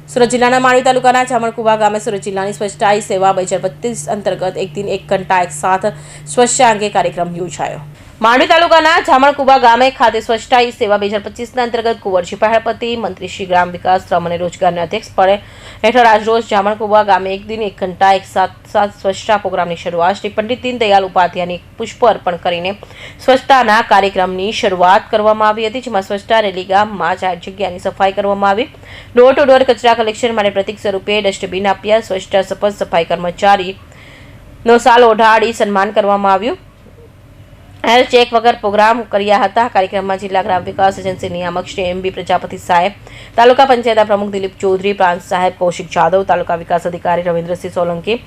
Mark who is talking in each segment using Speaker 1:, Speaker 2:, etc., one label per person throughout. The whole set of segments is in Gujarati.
Speaker 1: સુરત જિલ્લાના માંડવી તાલુકાના જામણકુવા ગામે સુરત જિલ્લાની સ્વચ્છતા હી સેવા 2025 અંતર્ગત એક દિન એક ઘંટા એક સાથ સ્વચ્છતા અંગે કાર્યક્રમ યોજાયો। માંડવી તાલુકાના જામણકુવા ગામે ખાતે સ્વચ્છતા હી સેવા 2025 અંતર્ગત કુંવરજી પહાડપતિ મંત્રી શ્રી ગ્રામ વિકાસ શ્રમ અને રોજગારના અધ્યક્ષપદે હેઠળ આજરોજ જામણકુવા ગામે એક દિન એક ઘંટા એક સાથ સ્વચ્છતા પ્રોગ્રામની શરૂઆત શ્રી પંડિત દીનદયાળ ઉપાધ્યાયની પુષ્પ અર્પણ કરીને સ્વચ્છતાના કાર્યક્રમની શરૂઆત કરવામાં આવી હતી, જેમાં સ્વચ્છતા રેલી ગામમાં જાહેર જગ્યાની સફાઈ કરવામાં આવી। ડોર ટુ ડોર કચરા કલેક્શન માટે પ્રતિક સ્વરૂપે ડસ્ટબિન આપ્યા। સ્વચ્છતા શપથ સફાઈ કર્મચારીનો શાલ ઓઢાડી સન્માન કરવામાં આવ્યું। હેલ્થ ચેક વગર પ્રોગ્રામ કર્યા હતા। કાર્યક્રમમાં જિલ્લા ગ્રામ વિકાસ એજન્સી નિયામક શ્રી એમ બી પ્રજાપતિ સાહેબ, તાલુકા પંચાયતના પ્રમુખ દિલીપ ચૌધરી, પ્રાંત સાહેબ કૌશિક જાદવ, તાલુકા વિકાસ અધિકારી રવિન્દ્રસિંહ સોલંકી,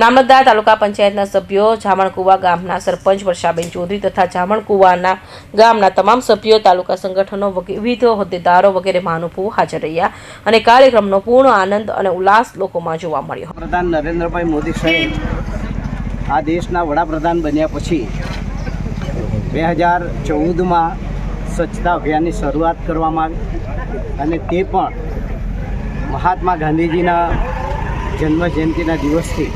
Speaker 1: નામલદાર, તાલુકા પંચાયતના સભ્યો, જામણકુવા ગામના સરપંચ વર્ષાબેન ચૌધરી તથા જામણકુવાના ગામના તમામ સભ્યો, તાલુકા સંગઠનો, વિવિધ હોદ્દેદારો વગેરે મહાનુભાવો હાજર રહ્યા અને કાર્યક્રમનો પૂર્ણ આનંદ અને ઉલ્લાસ લોકોમાં જોવા મળ્યો।
Speaker 2: પ્રધાન નરેન્દ્રભાઈ મોદી સાહેબ આ દેશના વડાપ્રધાન બન્યા પછી 2014માં સ્વચ્છતા અભિયાનની શરૂઆત કરવામાં આવી અને તે પણ મહાત્મા ગાંધીજીના જન્મજયંતિના દિવસથી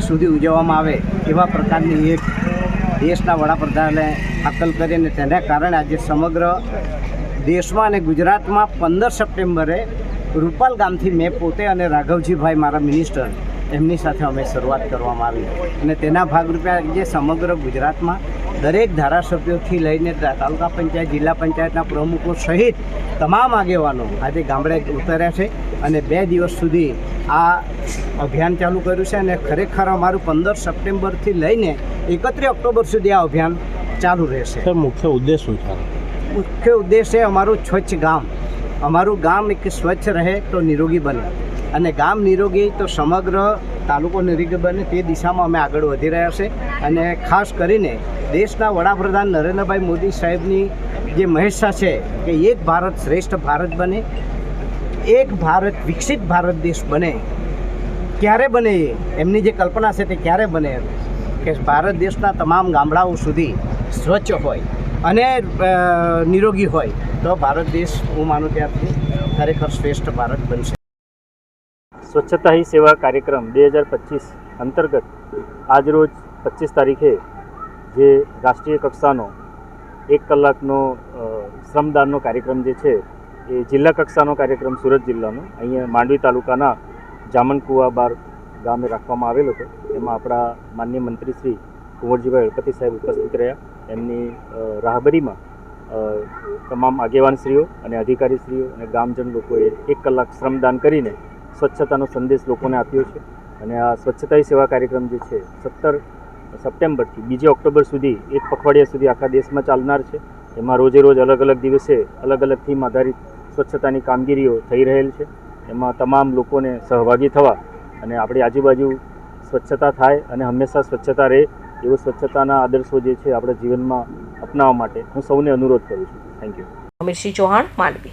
Speaker 2: સુધી ઉજવવામાં આવે એવા પ્રકારની એક દેશના વડાપ્રધાને હાકલ કરી અને તેના કારણે આજે સમગ્ર દેશમાં અને ગુજરાતમાં 15 સપ્ટેમ્બરે રૂપાલ ગામથી મેં પોતે અને રાઘવજીભાઈ મારા મિનિસ્ટર એમની સાથે અમે શરૂઆત કરવામાં આવી અને તેના ભાગરૂપે આજે સમગ્ર ગુજરાતમાં દરેક ધારાસભ્યોથી લઈને તાલુકા પંચાયત, જિલ્લા પંચાયતના પ્રમુખો સહિત તમામ આગેવાનો આજે ગામડે ઉતર્યા છે અને 2 દિવસ સુધી આ અભિયાન ચાલુ કર્યું છે અને ખરેખર અમારું 15 સપ્ટેમ્બરથી લઈને 31 ઓક્ટોબર સુધી આ અભિયાન ચાલુ રહેશે।
Speaker 3: મુખ્ય ઉદ્દેશ શું છે?
Speaker 2: મુખ્ય ઉદ્દેશ છે અમારું સ્વચ્છ ગામ, અમારું ગામ એક સ્વચ્છ રહે તો નિરોગી બને અને ગામ નિરોગી તો સમગ્ર તાલુકો નિરોગી બને તે દિશામાં અમે આગળ વધી રહ્યા છે અને ખાસ કરીને દેશના વડાપ્રધાન નરેન્દ્રભાઈ મોદી સાહેબની જે મહેચ્છા છે કે એક ભારત શ્રેષ્ઠ ભારત બને, એક ભારત વિકસિત ભારત દેશ બને, ક્યારે બને એમની જે કલ્પના છે તે ક્યારે બને કે ભારત દેશના તમામ ગામડાઓ સુધી સ્વચ્છ હોય અને નિરોગી હોય તો ભારત દેશ હું માનું ત્યારથી ખરેખર શ્રેષ્ઠ ભારત બનશે।
Speaker 3: સ્વચ્છતા હી સેવા કાર્યક્રમ 2025 અંતર્ગત આજરોજ 25 તારીખે જે રાષ્ટ્રીય કક્ષાનો 1 કલાકનો શ્રમદાનનો કાર્યક્રમ જે છે એ જિલ્લા કક્ષાનો કાર્યક્રમ સુરત જિલ્લાનો અહીંયા માંડવી તાલુકાના જામણકુવા બાર ગામે રાખવામાં આવેલો હતો। એમાં આપણા માનનીય મંત્રી શ્રી કુંવરજીભાઈ હળપતિ સાહેબ ઉપસ્થિત રહ્યા। એમની રાહબરીમાં તમામ આગેવાનશ્રીઓ અને અધિકારીશ્રીઓ અને ગામજન લોકોએ 1 કલાક શ્રમદાન કરીને સ્વચ્છતાનો સંદેશ લોકોને આપ્યો છે અને આ સ્વચ્છતા હી સેવા કાર્યક્રમ જે છે 17 સપ્ટેમ્બરથી 2 ઓક્ટોબર સુધી એક પખવાડિયા સુધી આખા દેશમાં ચાલનાર છે। એમાં રોજે રોજ અલગ અલગ દિવસે અલગ અલગ થીમ આધારિત સ્વચ્છતાની કામગીરીઓ થઈ રહેલ છે। એમાં તમામ લોકોને સહભાગી થવા અને આપણી આજુબાજુ સ્વચ્છતા થાય અને હંમેશા સ્વચ્છતા રહે એવો સ્વચ્છતાના આદર્શો જે છે આપણા જીવનમાં અપનાવવા માટે હું સૌને અનુરોધ કરું છું। Thank you.
Speaker 1: અમીરસિંહ ચૌહાણ, માંડવી।